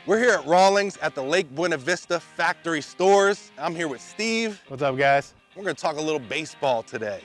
We're here at Rawlings at the Lake Buena Vista factory stores. I'm here with Steve. What's up, guys? We're gonna talk a little baseball today.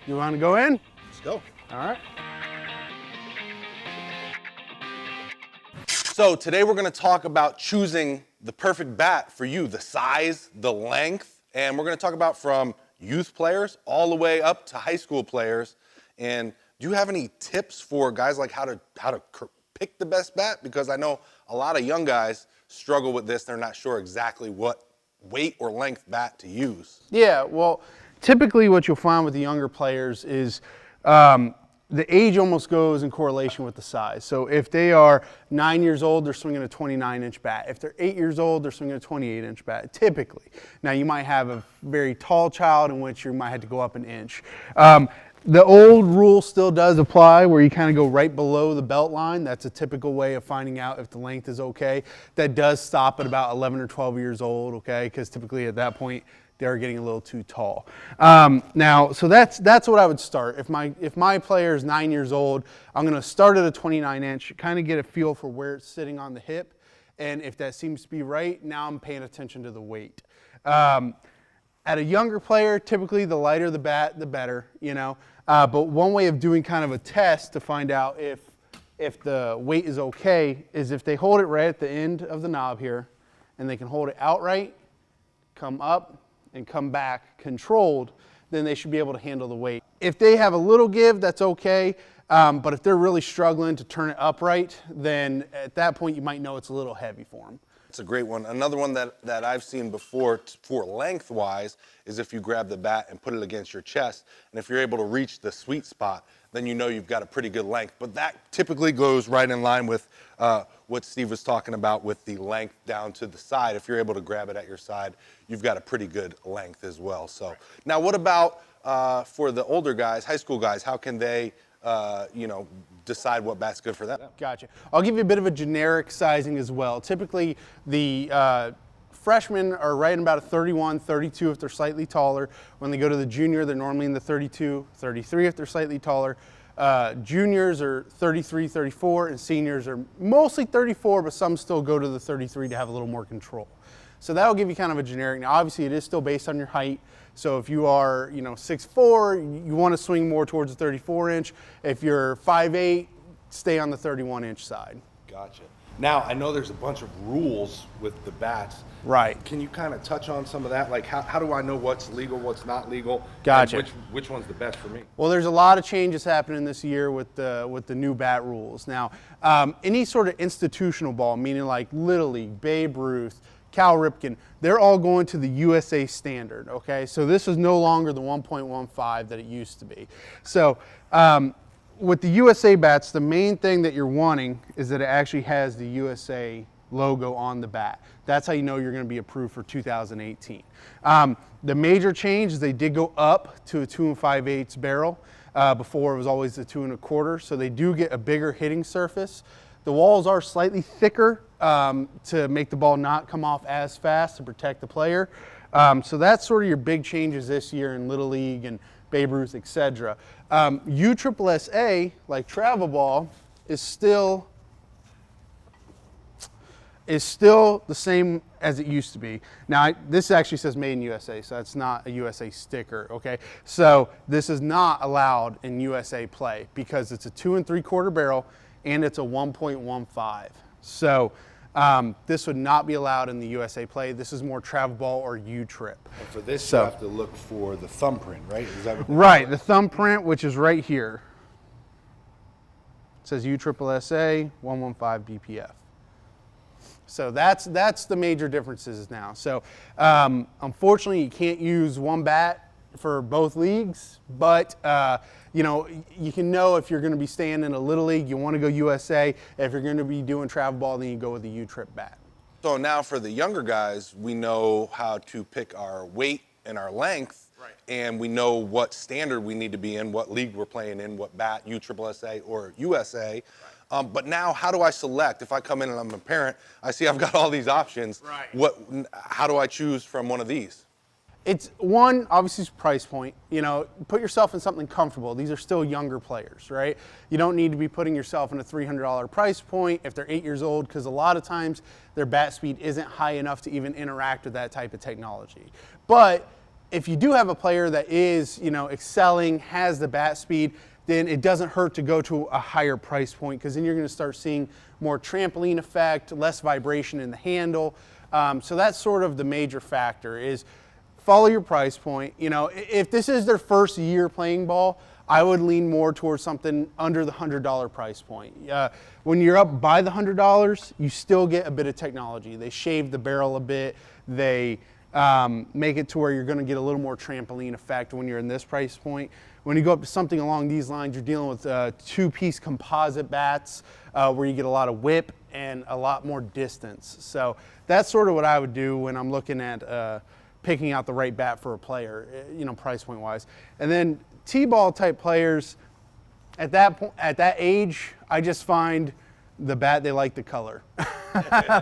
You want to go in? Let's go. All right. So today we're gonna talk about choosing the perfect bat for you, the size, the length, and we're gonna talk about from youth players all the way up to high school players. And do you have any tips for guys like how to pick the best bat? Because I know a lot of young guys struggle with this. They're not sure exactly what weight or length bat to use. Yeah, well, typically what you'll find with the younger players is the age almost goes in correlation with the size. So if they are 9 years old, they're swinging a 29-inch bat. If they're 8 years old, they're swinging a 28-inch bat, typically. Now, you might have a very tall child in which you might have to go up an inch. The old rule still does apply where you kind of go right below the belt line. That's a typical way of finding out if the length is okay. That does stop at about 11 or 12 years old, okay? Because typically at that point, they're getting a little too tall. Now, so that's what I would start. If my player is 9 years old, I'm going to start at a 29-inch, kind of get a feel for where it's sitting on the hip, and if that seems to be right, now I'm paying attention to the weight. At a younger player, typically the lighter the bat, the better, you know. But one way of doing kind of a test to find out if the weight is okay is if they hold it right at the end of the knob here, and they can hold it outright, come up, and come back controlled, then they should be able to handle the weight. If they have a little give, that's okay. But if they're really struggling to turn it upright, then at that point you might know it's a little heavy for them. It's a great one. Another one that I've seen before for length-wise is if you grab the bat and put it against your chest, and if you're able to reach the sweet spot, then you know you've got a pretty good length. But that typically goes right in line with what Steve was talking about with the length down to the side. If you're able to grab it at your side, you've got a pretty good length as well. So now what about for the older guys, high school guys, how can they decide what bat's good for them? Gotcha. I'll give you a bit of a generic sizing as well. Typically, the freshmen are right in about a 31, 32 if they're slightly taller. When they go to the junior, they're normally in the 32, 33 if they're slightly taller. Juniors are 33, 34, and seniors are mostly 34, but some still go to the 33 to have a little more control. So that'll give you kind of a generic. Now, obviously, it is still based on your height. So if you are, 6'4", you want to swing more towards the 34-inch. If you're 5'8", stay on the 31-inch side. Gotcha. Now, I know there's a bunch of rules with the bats. Right. Can you kind of touch on some of that? Like, how do I know what's legal, what's not legal? Gotcha. And which one's the best for me? Well, there's a lot of changes happening this year with the new bat rules. Now, any sort of institutional ball, meaning like Little League, Babe Ruth, Cal Ripken, they're all going to the USA standard, okay? So this is no longer the 1.15 that it used to be. So with the USA bats, the main thing that you're wanting is that it actually has the USA logo on the bat. That's how you know you're going to be approved for 2018. The major change is they did go up to a 2 5/8 barrel. Before it was always a 2 1/4, so they do get a bigger hitting surface. The walls are slightly thicker to make the ball not come off as fast to protect the player. So that's sort of your big changes this year in Little League and Babe Ruth, etc. USSA, like travel ball, is still the same as it used to be. Now, this actually says made in USA, so that's not a USA sticker, okay? So this is not allowed in USA play because it's a 2 3/4 barrel and it's a 1.15. So this would not be allowed in the USA play. This is more travel ball or U-trip. And for this, you have to look for the thumbprint, right? Is that right, the thumbprint, which is right here. It says USSA 115 BPF. So that's the major differences now. So unfortunately, you can't use one bat for both leagues, but you can know if you're going to be staying in a Little League, you want to go USA. If you're going to be doing travel ball, then you go with the U-trip bat. So now for the younger guys, we know how to pick our weight and our length, right, and we know what standard we need to be in, what league we're playing in, what bat, USSA or USA. Right. But now, how do I select? If I come in and I'm a parent, I see I've got all these options. Right. How do I choose from one of these? It's one, obviously, it's price point. You know, put yourself in something comfortable. These are still younger players, right? You don't need to be putting yourself in a $300 price point if they're 8 years old, because a lot of times their bat speed isn't high enough to even interact with that type of technology. But if you do have a player that is, you know, excelling, has the bat speed, then it doesn't hurt to go to a higher price point, because then you're going to start seeing more trampoline effect, less vibration in the handle. So that's sort of the major factor is follow your price point. You know, if this is their first year playing ball, I would lean more towards something under the $100 price point. When you're up by the $100, you still get a bit of technology. They shave the barrel a bit. They make it to where you're going to get a little more trampoline effect when you're in this price point. When you go up to something along these lines, you're dealing with two-piece composite bats where you get a lot of whip and a lot more distance. So that's sort of what I would do when I'm looking at picking out the right bat for a player, you know, price point wise. And then T-ball type players, at that age, I just find the bat they like the color.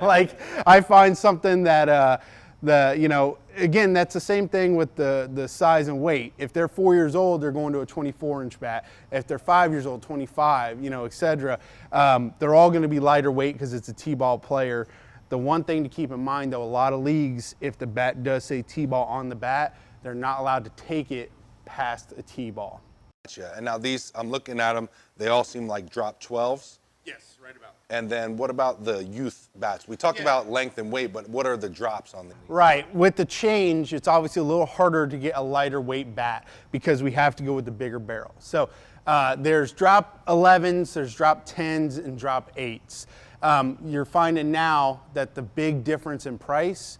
Like I find something that you know, again, that's the same thing with the size and weight. If they're 4 years old, they're going to a 24-inch bat. If they're 5 years old, 25, you know, et cetera. They're all going to be lighter weight because it's a T-ball player. The one thing to keep in mind, though, a lot of leagues, if the bat does say T-ball on the bat, they're not allowed to take it past a T-ball. Gotcha. And now these, I'm looking at them, they all seem like drop 12s. Yes, right about. And then what about the youth bats? We talked about length and weight, but what are the drops on them? Right. With the change, it's obviously a little harder to get a lighter weight bat because we have to go with the bigger barrel. So there's drop 11s, there's drop 10s, and drop 8s. You're finding now that the big difference in price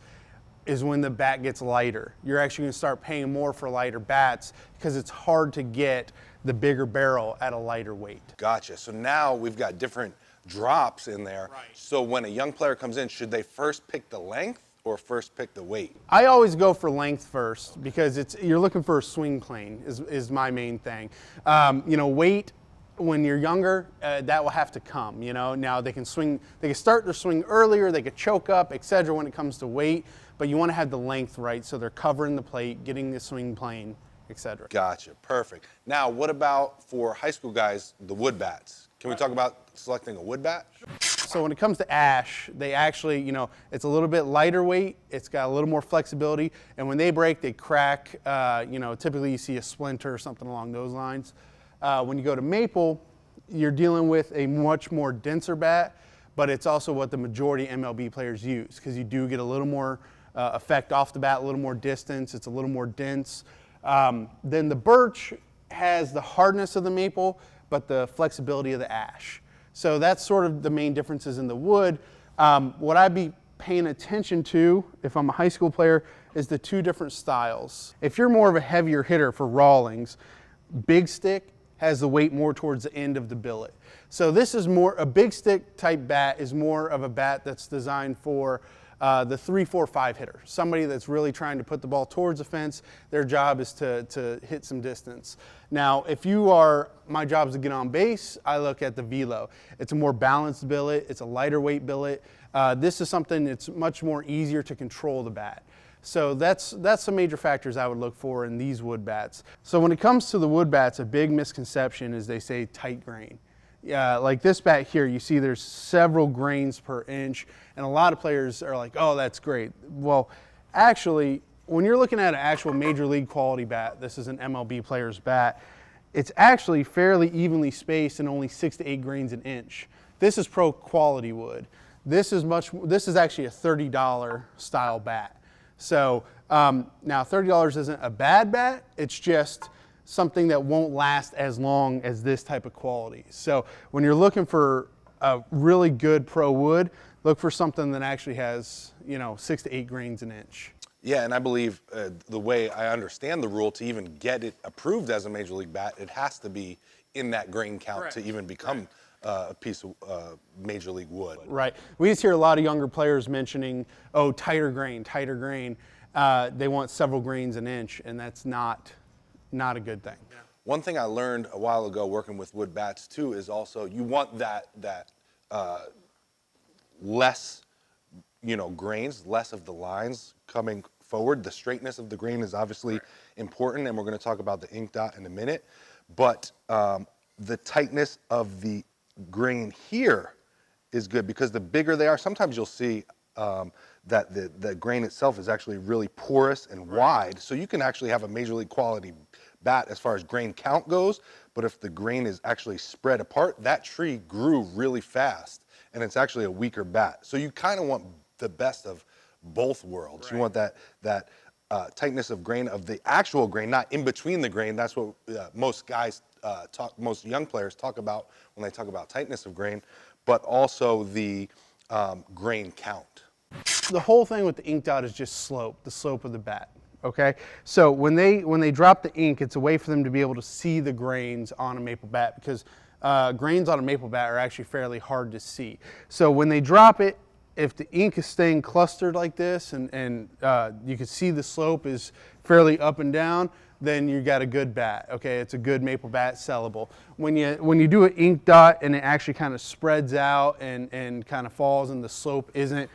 is when the bat gets lighter. You're actually going to start paying more for lighter bats because it's hard to get the bigger barrel at a lighter weight. Gotcha. So now we've got different drops in there. Right. So when a young player comes in, should they first pick the length or first pick the weight? I always go for length first because you're looking for a swing plane is my main thing. You know, weight, when you're younger, that will have to come, you know. Now they can start their swing earlier, they could choke up, etc. when it comes to weight, but you want to have the length right so they're covering the plate, getting the swing plane, etc. Gotcha, perfect. Now what about for high school guys, the wood bats? Can we talk about selecting a wood bat? So when it comes to ash, they actually, you know, it's a little bit lighter weight, it's got a little more flexibility, and when they break, they crack. You know, typically you see a splinter or something along those lines. When you go to maple, you're dealing with a much more denser bat, but it's also what the majority MLB players use because you do get a little more effect off the bat, a little more distance, it's a little more dense. Then the birch has the hardness of the maple, but the flexibility of the ash. So that's sort of the main differences in the wood. What I'd be paying attention to, if I'm a high school player, is the two different styles. If you're more of a heavier hitter for Rawlings, big stick has the weight more towards the end of the billet. So this is more, a big stick type bat is more of a bat that's designed for the 3, 4, 5 hitter. Somebody that's really trying to put the ball towards the fence, their job is to hit some distance. Now, if you are, my job is to get on base, I look at the velo. It's a more balanced billet, it's a lighter weight billet. This is something that's much more easier to control the bat. So that's some major factors I would look for in these wood bats. So when it comes to the wood bats, a big misconception is they say tight grain. Like this bat here, you see there's several grains per inch, and a lot of players are like, oh, that's great. Well, actually, when you're looking at an actual major league quality bat, this is an MLB player's bat, it's actually fairly evenly spaced and only 6 to 8 grains an inch. This is pro quality wood. This is actually a $30 style bat. So now $30 isn't a bad bat, it's just something that won't last as long as this type of quality. So when you're looking for a really good pro wood, look for something that actually has, you know, 6 to 8 grains an inch. Yeah, and I believe the way I understand the rule, to even get it approved as a major league bat, it has to be in that grain count. Correct. To even become a piece of major league wood. Right. We just hear a lot of younger players mentioning, oh, tighter grain, tighter grain. They want several grains an inch, and that's not a good thing. Yeah. One thing I learned a while ago working with wood bats too is also you want that less, you know, grains, less of the lines coming forward. The straightness of the grain is obviously important, and we're going to talk about the ink dot in a minute. But the tightness of the grain here is good, because the bigger they are, sometimes you'll see that the grain itself is actually really porous and wide. So you can actually have a major league quality bat as far as grain count goes, but if the grain is actually spread apart, that tree grew really fast and it's actually a weaker bat. So you kind of want the best of both worlds. Right. You want that tightness of grain, of the actual grain, not in between the grain. That's what most guys most young players talk about when they talk about tightness of grain, but also the grain count. The whole thing with the ink dot is just slope, the slope of the bat. Okay, so when they drop the ink, it's a way for them to be able to see the grains on a maple bat, because grains on a maple bat are actually fairly hard to see. So when they drop it, if the ink is staying clustered like this, and you can see the slope is fairly up and down, then you got a good bat. Okay, it's a good maple bat, sellable. When you do an ink dot and it actually kind of spreads out and kind of falls, and the slope isn't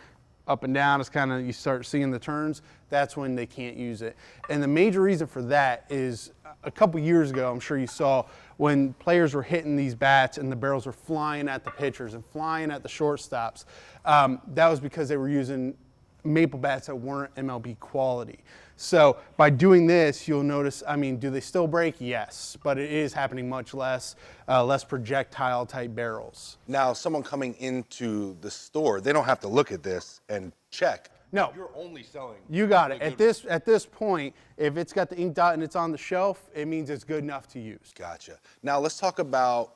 up and down, it's kind of, you start seeing the turns, that's when they can't use it. And the major reason for that is a couple years ago, I'm sure you saw, when players were hitting these bats and the barrels were flying at the pitchers and flying at the shortstops, that was because they were using maple bats that weren't MLB quality. So by doing this, you'll notice, I mean, do they still break? Yes, but it is happening much less, less projectile type barrels. Now, someone coming into the store, they don't have to look at this and check. No. You're only selling. You got it. At this point, if it's got the ink dot and it's on the shelf, it means it's good enough to use. Gotcha. Now let's talk about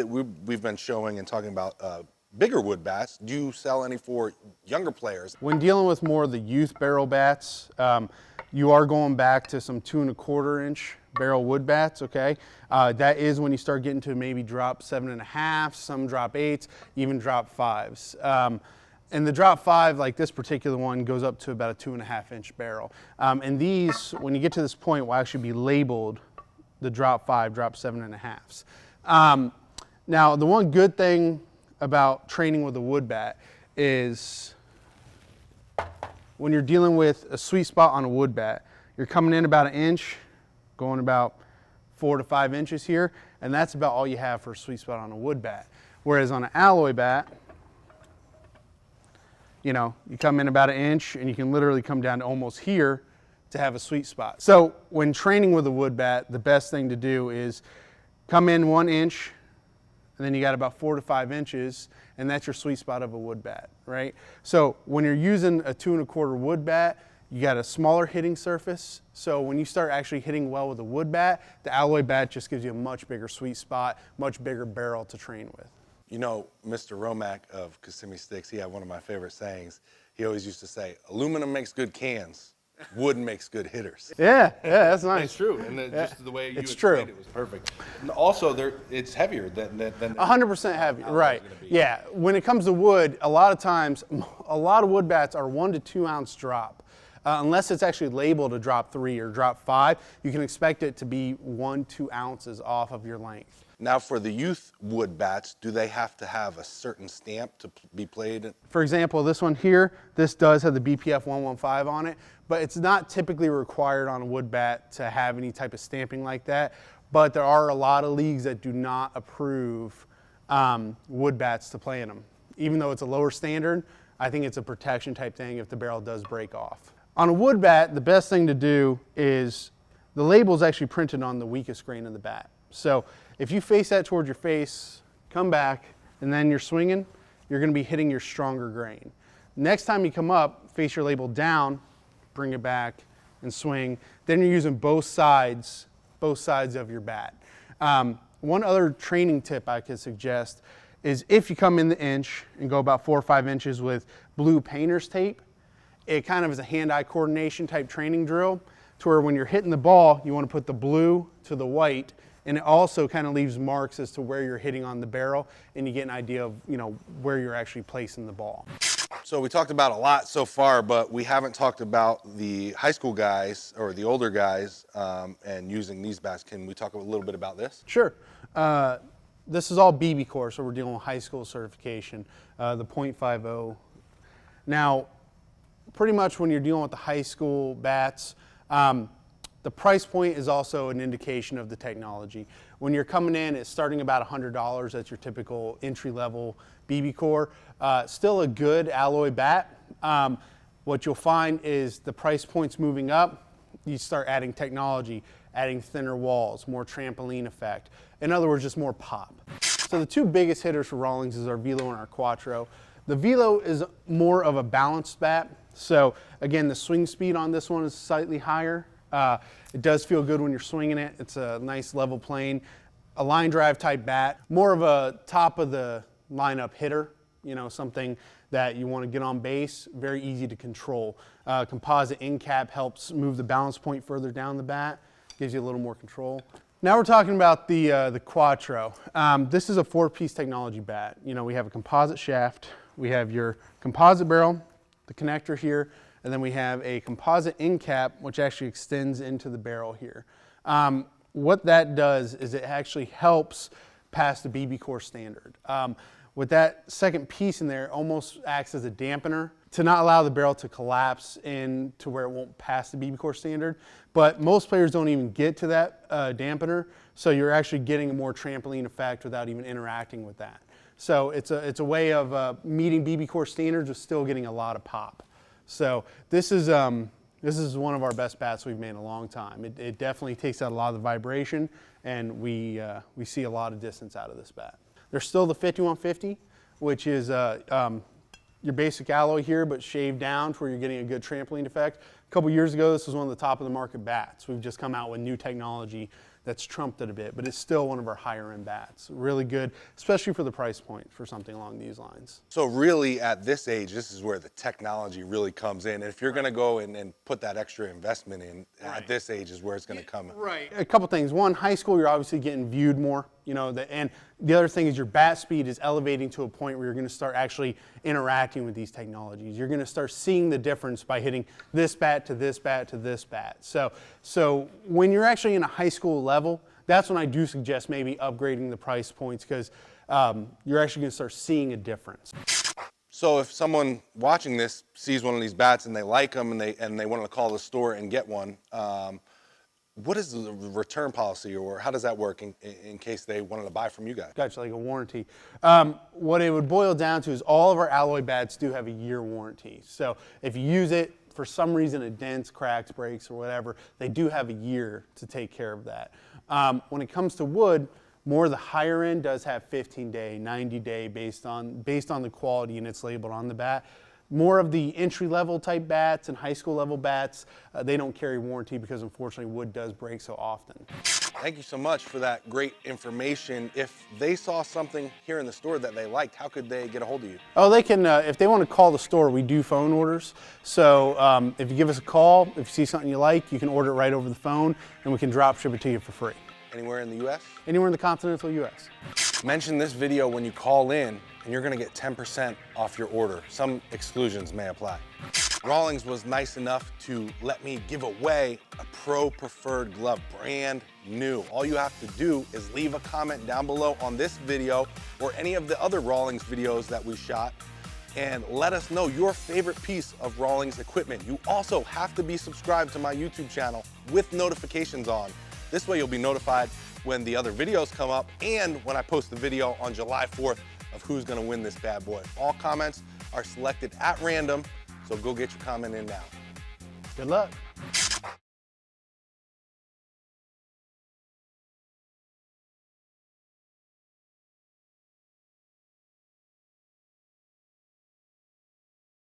we've been showing and talking about bigger wood bats. Do you sell any for younger players? When dealing with more of the youth barrel bats, you are going back to some 2 1/4 inch barrel wood bats. Okay, that is when you start getting to maybe drop 7.5, some drop 8s, even drop 5s. And the drop 5, like this particular one, goes up to about a 2.5 inch barrel. And these, when you get to this point, will actually be labeled the drop 5, drop 7.5s. Now, the one good thing about training with a wood bat is when you're dealing with a sweet spot on a wood bat, you're coming in about 1 inch, going about 4 to 5 inches here, and that's about all you have for a sweet spot on a wood bat. Whereas on an alloy bat, you know, you come in about 1 inch and you can literally come down to almost here to have a sweet spot. So when training with a wood bat, the best thing to do is come in 1 inch, and then you got about 4 to 5 inches, and that's your sweet spot of a wood bat, right? So when you're using a 2 1/4 wood bat, you got a smaller hitting surface. So when you start actually hitting well with a wood bat, the alloy bat just gives you a much bigger sweet spot, much bigger barrel to train with. You know, Mr. Romack of Kissimmee Sticks, he had one of my favorite sayings. He always used to say, aluminum makes good cans, wood makes good hitters. Yeah, that's nice. It's true, and just the way you It's explained true. it was perfect. And also, it's heavier than 100% heavy, right. Yeah, when it comes to wood, a lot of times, a lot of wood bats are 1 to 2 ounce drop. Unless it's actually labeled a drop 3 or drop 5, you can expect it to be 1 to 2 ounces off of your length. Now, for the youth wood bats, do they have to have a certain stamp to be played? For example, this one here, this does have the BPF 115 on it, but it's not typically required on a wood bat to have any type of stamping like that. But there are a lot of leagues that do not approve wood bats to play in them. Even though it's a lower standard, I think it's a protection type thing if the barrel does break off. On a wood bat, the best thing to do is the label is actually printed on the weakest grain of the bat. So if you face that towards your face, come back, and then you're swinging, you're going to be hitting your stronger grain. Next time you come up, face your label down, bring it back, and swing. Then you're using both sides of your bat. One other training tip I could suggest is if you come in the inch and go about 4 or 5 inches with blue painter's tape, it kind of is a hand-eye coordination type training drill to where when you're hitting the ball, you want to put the blue to the white, and it also kind of leaves marks as to where you're hitting on the barrel, and you get an idea of, you know, where you're actually placing the ball. So we talked about a lot so far, but we haven't talked about the high school guys or the older guys and using these bats. Can we talk a little bit about this? Sure. This is all bbcor, so we're dealing with high school certification, the .50. Now, pretty much when you're dealing with the high school bats, the price point is also an indication of the technology. When you're coming in, it's starting about $100. That's your typical entry-level bbcor. Still a good alloy bat. What you'll find is the price point's moving up. You start adding technology, adding thinner walls, more trampoline effect. In other words, just more pop. So the two biggest hitters for Rawlings is our Velo and our Quattro. The Velo is more of a balanced bat. So again, the swing speed on this one is slightly higher. It does feel good when you're swinging it. It's a nice level plane. A line drive type bat, more of a top of the lineup hitter, you know, something that you want to get on base, very easy to control. Composite end cap helps move the balance point further down the bat, gives you a little more control. Now we're talking about the Quattro. This is a 4-piece technology bat. You know, we have a composite shaft, we have your composite barrel, the connector here, and then we have a composite end cap, which actually extends into the barrel here. What that does is it actually helps pass the bbcor standard. With that second piece in there, it almost acts as a dampener to not allow the barrel to collapse in to where it won't pass the bbcor standard. But most players don't even get to that dampener, so you're actually getting a more trampoline effect without even interacting with that. So it's a way of meeting bbcor standards with still getting a lot of pop. So this is one of our best bats we've made in a long time. It definitely takes out a lot of the vibration, and we see a lot of distance out of this bat. There's still the 5150, which is your basic alloy here, but shaved down to where you're getting a good trampoline effect. A couple years ago, this was one of the top of the market bats. We've just come out with new technology that's trumped it a bit, but it's still one of our higher end bats. Really good, especially for the price point for something along these lines. So really at this age, this is where the technology really comes in. And if you're gonna go and put that extra investment in, at this age is where it's gonna come in. Right. A couple things. One, high school, you're obviously getting viewed more, you know, and the other thing is your bat speed is elevating to a point where you're gonna start actually interacting with these technologies. You're gonna start seeing the difference by hitting this bat to this bat to this bat. So when you're actually in a high school level, that's when I do suggest maybe upgrading the price points, because you're actually going to start seeing a difference. So if someone watching this sees one of these bats and they like them and they want to call the store and get one, what is the return policy, or how does that work in case they wanted to buy from you guys? Gotcha, like a warranty. What it would boil down to is all of our alloy bats do have a year warranty. So if you use it, for some reason it dents, cracks, breaks, or whatever, they do have a year to take care of that. When it comes to wood, more of the higher end does have 15-day, 90-day based on the quality, and it's labeled on the bat. More of the entry-level type bats and high school level bats, they don't carry warranty because unfortunately wood does break so often. Thank you so much for that great information. If they saw something here in the store that they liked, how could they get a hold of you? Oh, they can, if they want to call the store, we do phone orders. So if you give us a call, if you see something you like, you can order it right over the phone, and we can drop ship it to you for free. Anywhere in the U.S.? Anywhere in the continental U.S. Mention this video when you call in, and you're gonna get 10% off your order. Some exclusions may apply. Rawlings was nice enough to let me give away a Pro Preferred glove, brand new. All you have to do is leave a comment down below on this video or any of the other Rawlings videos that we shot, and let us know your favorite piece of Rawlings equipment. You also have to be subscribed to my YouTube channel with notifications on. This way you'll be notified when the other videos come up and when I post the video on July 4th of who's gonna win this bad boy. All comments are selected at random, so go get your comment in now. Good luck.